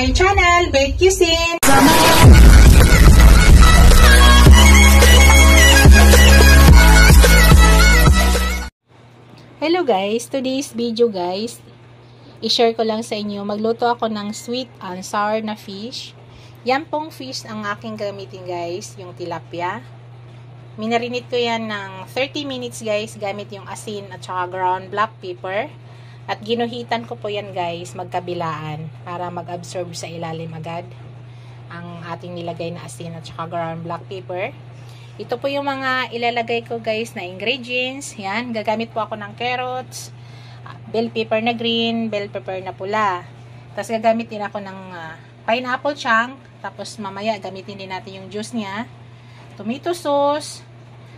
my channel, Bake Cuisine! Hello guys! Today's video guys, i-share ko lang sa inyo, magluto ako ng sweet and sour na fish. Yan pong fish ang aking gamitin guys, yung tilapia. Minarinate ko yan ng 30 minutes guys, gamit yung asin at saka ground black pepper. At ginuhitan ko po yan guys, magkabilaan, para mag-absorb sa ilalim agad ang ating nilagay na asin at saka ground black pepper. Ito po yung mga ilalagay ko guys na ingredients. Yan, gagamit po ako ng carrots, bell pepper na green, bell pepper na pula. Tapos gagamit din ako ng pineapple chunk. Tapos mamaya gamitin din natin yung juice niya. Tomato sauce,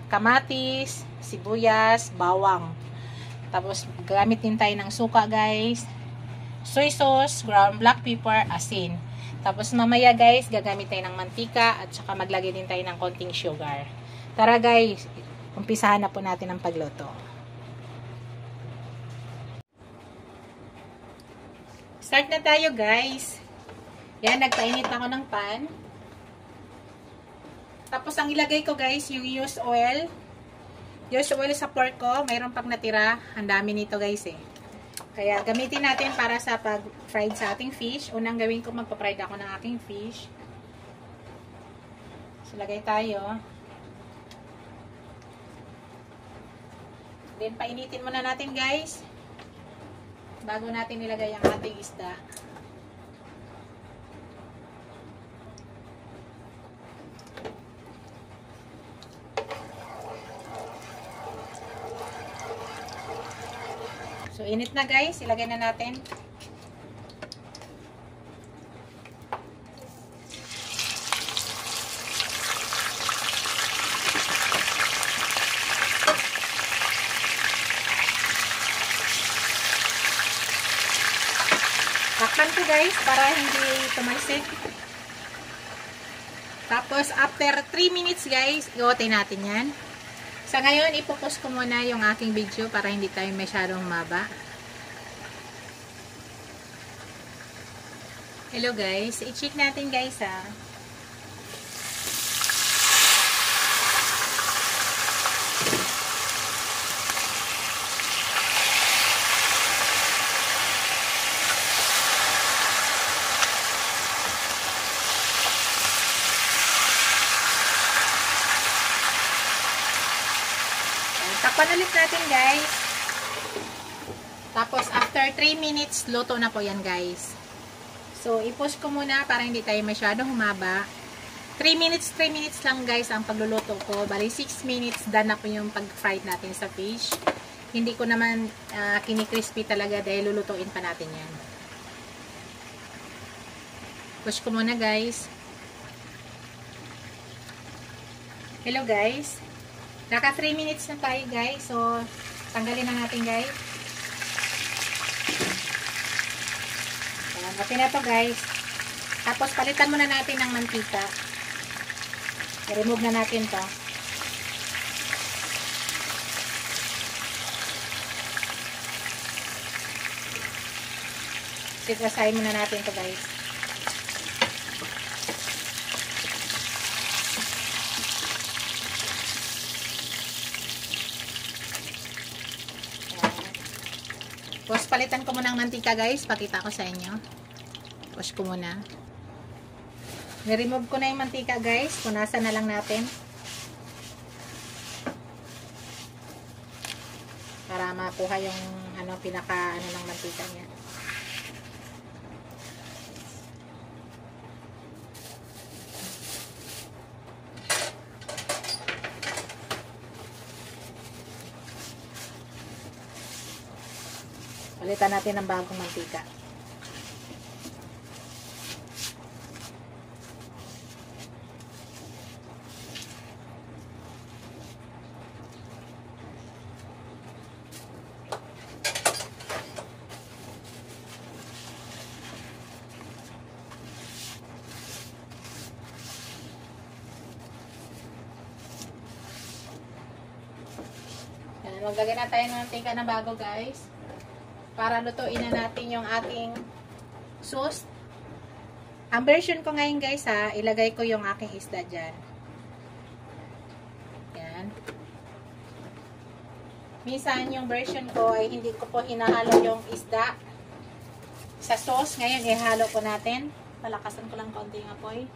kamatis, sibuyas, bawang. Tapos gagamit din tayo ng suka guys, soy sauce, ground black pepper, asin. Tapos mamaya guys, gagamit tayo ng mantika at saka maglagay din tayo ng konting sugar. Tara guys, umpisahan na po natin ang pagluto. Start na tayo guys. Yan, nagpainit ako ng pan. Tapos ang ilagay ko guys, yung used oil. Used oil sa pork ko, mayroon pang natira. Ang dami nito guys eh. Kaya gamitin natin para sa pag-fried sa ating fish. Unang gawin ko, magpa-fried ako ng aking fish. So, lagay tayo. Then, painitin muna natin guys. Bago natin nilagay ang ating isda. So, init na guys. Ilagay na natin. Takpan ko guys para hindi tumalsik. Tapos, after 3 minutes guys, iotay natin yan. Sa ngayon, ipopost ko muna yung aking video para hindi tayo masyadong humaba. Hello guys, i-check natin guys ha. Takpan ulit natin guys. Tapos after 3 minutes, luto na po yan guys. So, i-push ko muna para hindi tayo masyadong humaba. 3 minutes lang guys ang pagluluto ko. Bali 6 minutes, done na po yung pag-fried natin sa fish. Hindi ko naman kini-crispy talaga dahil lulutuin pa natin yan. Push ko muna guys. Hello guys. Naka 3 minutes na tayo guys. So, tanggalin na natin guys. Ayan, okay na to guys. Tapos, palitan muna natin ng mantika. I-remove na natin to. Sitwasahin muna natin to guys. Tapos, palitan ko muna ng mantika guys. Pakita ko sa inyo. Wash ko muna. I-remove ko na yung mantika guys. Punasan na lang natin. Para makuha yung pinaka ng mantika niya. Palitan natin ng bagong mantika. Maglagay na tayo ng mantika na bago, guys. Para lutuin na natin yung ating sauce. Ang version ko ngayon guys ha, ilagay ko yung aking isda dyan. Yan. Minsan yung version ko ay hindi ko po hinahalo yung isda sa sauce. Ngayon ihalo po natin. Palakasan ko lang konti ng apoy.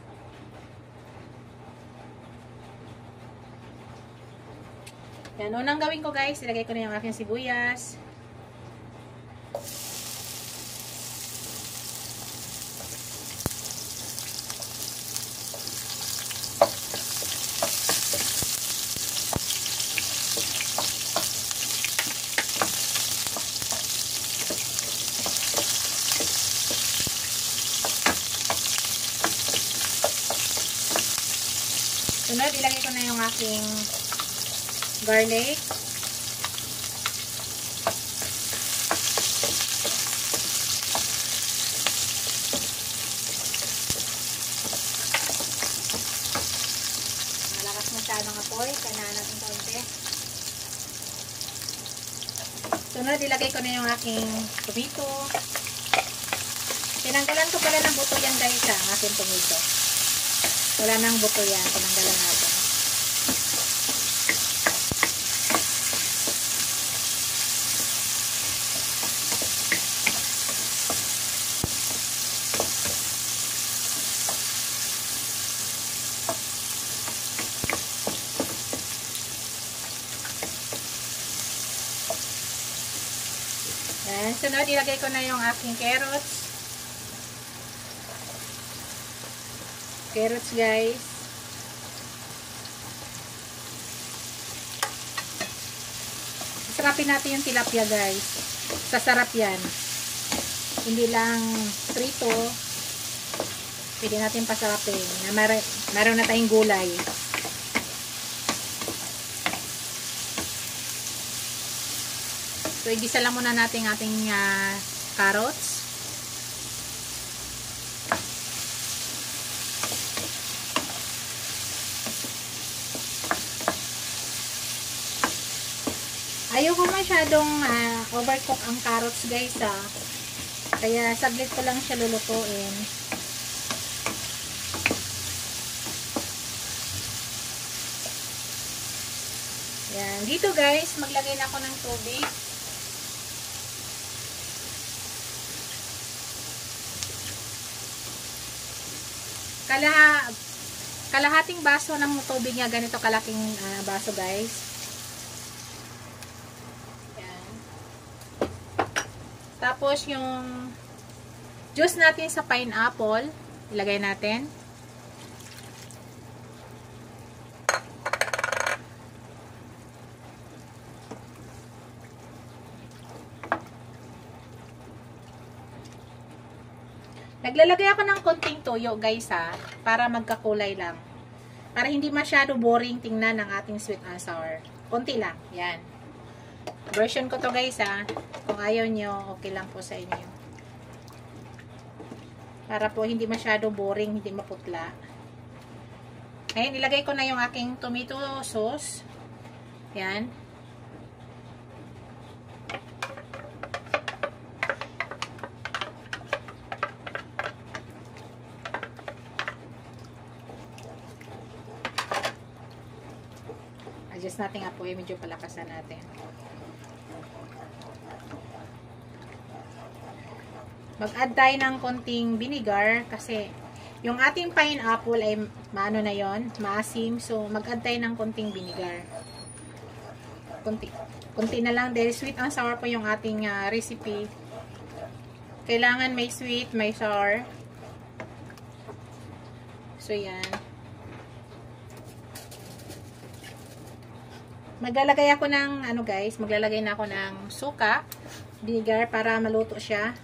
Yan, unang gawin ko guys, ilagay ko na yung aking sibuyas. Sunod, ilagay ko na yung aking garlic. Malakas masyadong apoy, kailangan natin kaunti. Sunod, ilagay ko na yung aking tomato. Tinanggalan ko pala ng buto yan guys ang aking tomato. Wala nang buto yan, tinanggalan natin. Yan. Sunod, ilagay ko na yung aking carrots. Carrots guys. Sarapin natin yung tilapia guys. Sasarap yan. Hindi lang prito. Pwede natin pasarapin. Meron na tayong gulay. So, igisa lang muna natin ating carrots. Ayoko masyadong overcook ang carrots guys kaya saglit ko lang siya lulutuin. Yan. Dito guys, maglagay na ako ng tubig. Kalahating baso ng tubig niya, ganito kalaking baso guys. Tapos yung juice natin sa pineapple, ilagay natin. Naglalagay ako ng konting toyo guys para magkakulay lang. Para hindi masyado boring tingnan ng ating sweet and sour. Konti lang, yan. Version ko to guys kung ayaw nyo, okay lang po sa inyo. Para po hindi masyado boring, hindi maputla. Ngayon, ilagay ko na yung aking tomato sauce. Yan. Adjust natin apoy, medyo palakasan natin. Mag-add tayo ng konting vinegar kasi yung ating pineapple ay maano na yon, maasim. So, mag-add tayo ng konting vinegar. Konti na lang dahil sweet and sour po yung ating recipe. Kailangan may sweet, may sour. So, yan. Maglalagay ako ng, maglalagay na ako ng suka, vinegar para maluto siya.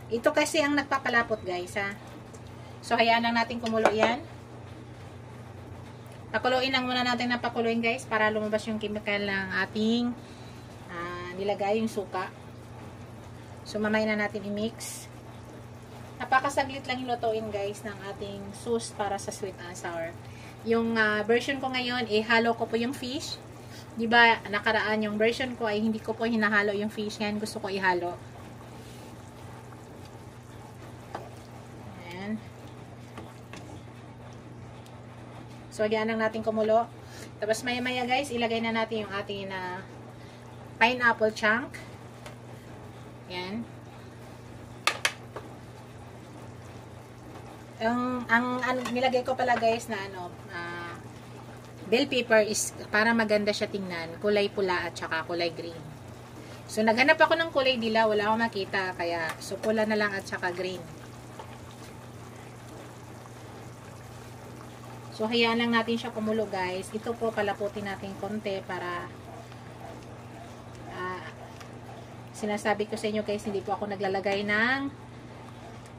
Ito kasi ang nagpapalapot guys So, hayaan lang natin kumulo yan. Pakuluin lang muna natin na pakuluin guys para lumabas yung chemical ng ating nilagay yung suka. So, mamaya na natin i-mix. Napakasaglit lang ilutuin guys ng ating sauce para sa sweet and sour. Yung version ko ngayon, halo ko po yung fish. Diba, nakaraan yung version ko ay hindi ko po hinahalo yung fish. Ngayon gusto ko ihalo. So, hayaan lang natin kumulo. Tapos, maya-maya guys, ilagay na natin yung ating na pineapple chunk. Yan. Ang nilagay ko pala guys na bell pepper is para maganda siya tingnan. Kulay pula at saka kulay green. So, naghanap ako ng kulay dila. Wala akong makita. Kaya, so pula na lang at saka green. So, hayaan lang natin siya kumulo guys. Ito po, palaputin natin konti para sinasabi ko sa inyo guys, hindi po ako naglalagay ng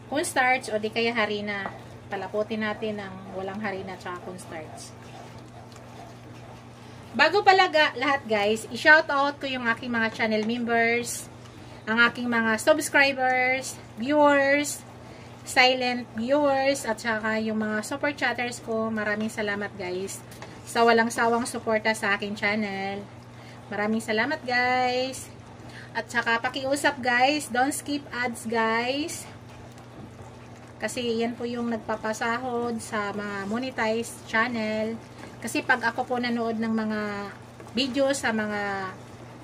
cornstarch o di kaya harina. Palaputin natin ng walang harina at saka cornstarch. Bago pala lahat guys, i-shoutout ko yung aking mga channel members, ang aking mga subscribers, viewers, silent viewers, at saka yung mga super chatters ko. Maraming salamat guys sa walang sawang suporta sa aking channel. Maraming salamat guys. At saka pakiusap guys, don't skip ads guys. Kasi yan po yung nagpapasahod sa mga monetized channel. Kasi pag ako po nanood ng mga video sa mga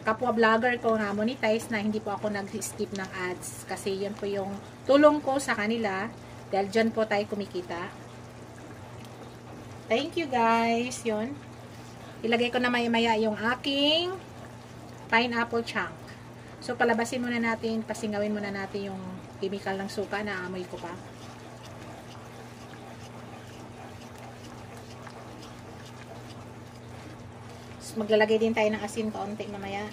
kapwa vlogger ko na monetize na, hindi po ako nag-skip ng ads. Kasi yan po yung tulong ko sa kanila. Dahil dyan po tayo kumikita. Thank you guys. Yun. Ilagay ko na maya-maya yung aking pineapple chunk. So, palabasin muna natin, pasingawin muna natin yung chemical ng suka na amoy ko pa. Maglalagay din tayo ng asin kaunti mamaya.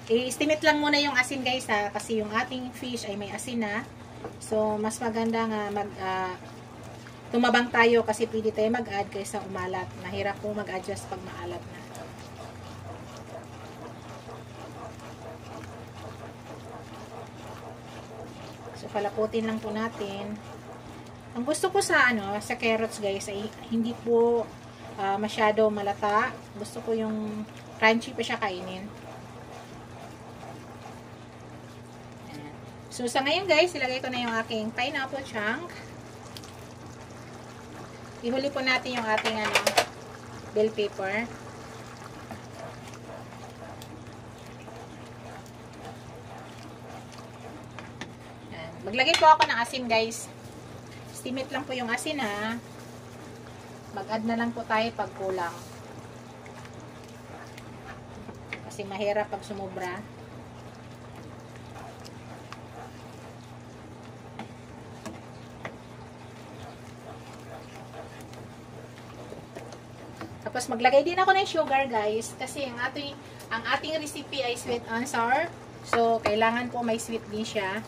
I-estimate lang muna yung asin guys ha, kasi yung ating fish ay may asin na. So, mas maganda nga tumabang tayo kasi pwede tayo mag-add kaysa umalat. Mahirap po mag-adjust pag maalat na. So, palaputin lang po natin. Ang gusto ko sa sa carrots guys ay hindi po masyado malata. Gusto ko yung crunchy pa siya kainin. Ayan. So, sa ngayon guys, ilagay ko na yung aking pineapple chunk. Ihuli po natin yung ating bell pepper. Ayan. Maglagay po ako ng asin guys. Estimate lang po yung asin ha. Mag-add na lang po tayo pag kulang. Kasi mahirap pag sumobra. Tapos maglagay din ako ng sugar guys. Kasi ang ating recipe ay sweet and sour. So, kailangan po may sweet din siya.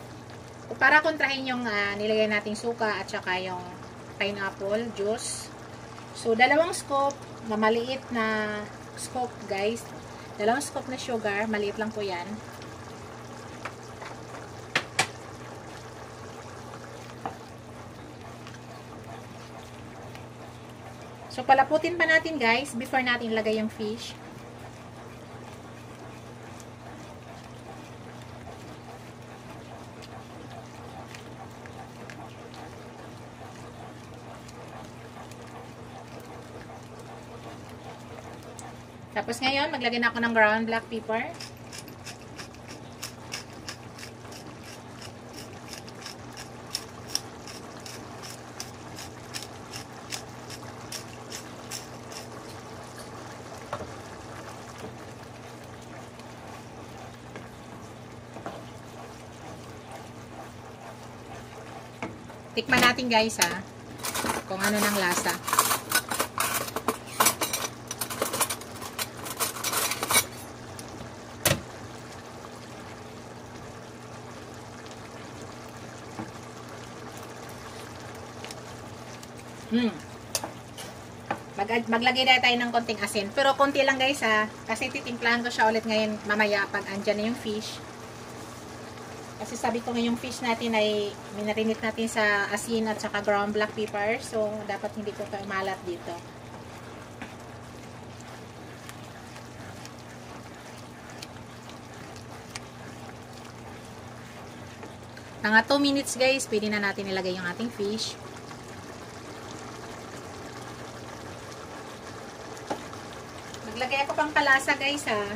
Para kontrahin yung nilagay nating suka at saka yung pineapple juice. So, dalawang scoop na maliit na scoop guys. Dalawang scoop na sugar. Maliit lang po yan. So, palaputin pa natin guys before natin ilagay yung fish. Tapos ngayon, maglagay na ako ng ground black pepper. Tikman natin guys ha, kung ano ng lasa. Maglagay na tayo ng konting asin. Pero konti lang guys ha. Kasi titimplahan ko siya ulit ngayon mamaya pag andyan na yung fish. Kasi sabi ko ngayong fish natin ay minarinate natin sa asin at saka ground black pepper. So, dapat hindi ko ito umalat dito. Mga 2 minutes guys, pwede na natin ilagay yung ating fish. Naglagay ako pang palasa guys ha.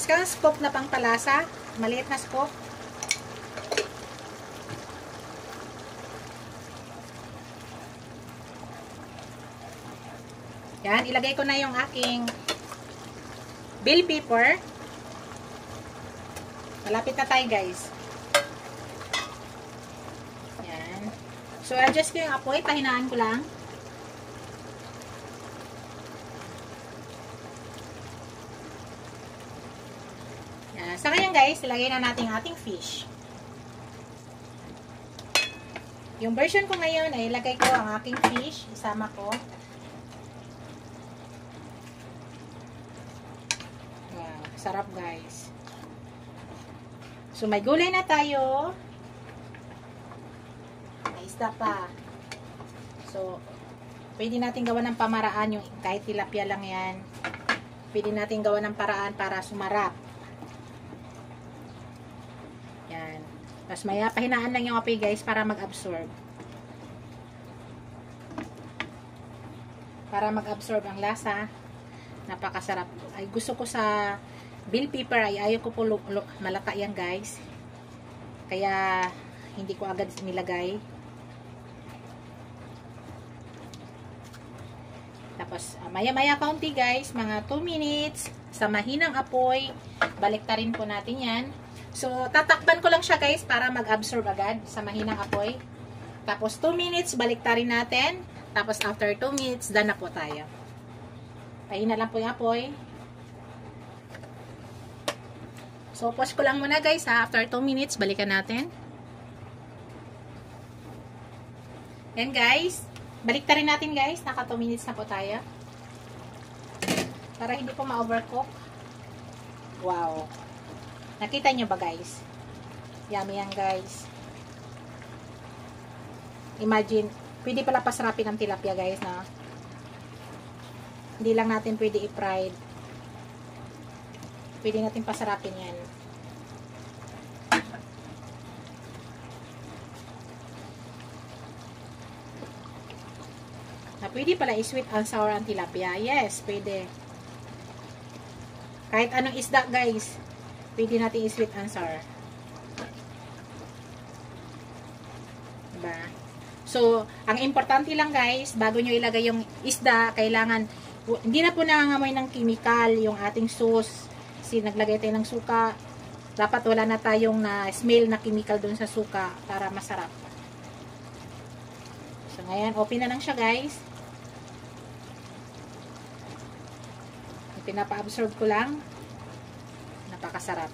Isang scoop na pang palasa. Maliit na scoop. Yan, ilagay ko na yung aking bell pepper. Malapit na tayo guys. Yan. So, adjust ko yung apoy. Pahinaan ko lang. Yan. Sa ngayon guys, ilagay na natin ating fish. Yung version ko ngayon ay ilagay ko ang aking fish. Isama ko. Wow, sarap guys. So, may gulay na tayo. May isda pa. So, pwede natin gawa ng pamaraan yung kahit tilapia lang yan. Pwede natin gawa ng paraan para sumarap. Yan. Tapos maya, pahinaan lang yung apoy guys para mag-absorb. Para mag-absorb ang lasa. Napakasarap. Ay, gusto ko sa bell pepper ay ayaw ko po malata yan guys. Kaya hindi ko agad nilagay. Tapos maya-maya kaunti guys, mga 2 minutes sa mahinang apoy. Baliktarin po natin yan. So tatakpan ko lang siya guys para mag-absorb agad sa mahinang apoy. Tapos 2 minutes baliktarin natin. Tapos after 2 minutes done na po tayo. Pahina lang po yung apoy. So, pause ko lang muna guys ha. After 2 minutes, balikan natin. Yan guys. Baliktarin natin guys. Naka 2 minutes na po tayo. Para hindi po ma-overcook. Wow. Nakita nyo ba guys? Yummy yan guys. Imagine, pwede pala pasarapin ang tilapia guys na. Hindi lang natin pwede i-fried. Pwede natin pasarapin yan. Na pwede pala i-sweet and sour ang tilapia. Yes, pwede. Kahit anong isda guys, pwede natin i-sweet and sour. Diba? So, ang importante lang guys, bago nyo ilagay yung isda, kailangan, hindi na po nangangamoy ng chemical yung ating sauce. Kasi naglagay tayo ng suka, dapat wala na tayong na-smell na chemical dun sa suka para masarap. So, ngayon, open na lang siya, guys. Pinapa-absorb ko lang. Napakasarap.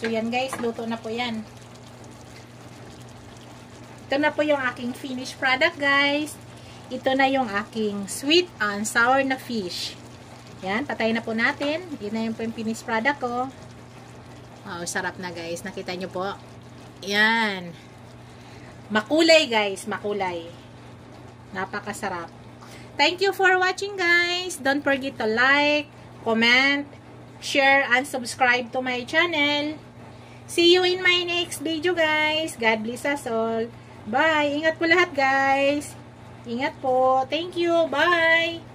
So, yan, guys. Luto na po yan. Ito na po yung aking finished product guys. Ito na yung aking sweet and sour na fish. Yan, patayin na po natin. Yan na yung finished product ko. Oh, sarap na guys. Nakita nyo po. Yan. Makulay guys, makulay. Napakasarap. Thank you for watching guys. Don't forget to like, comment, share, and subscribe to my channel. See you in my next video guys. God bless us all. Bye! Ingat po lahat guys! Ingat po! Thank you! Bye!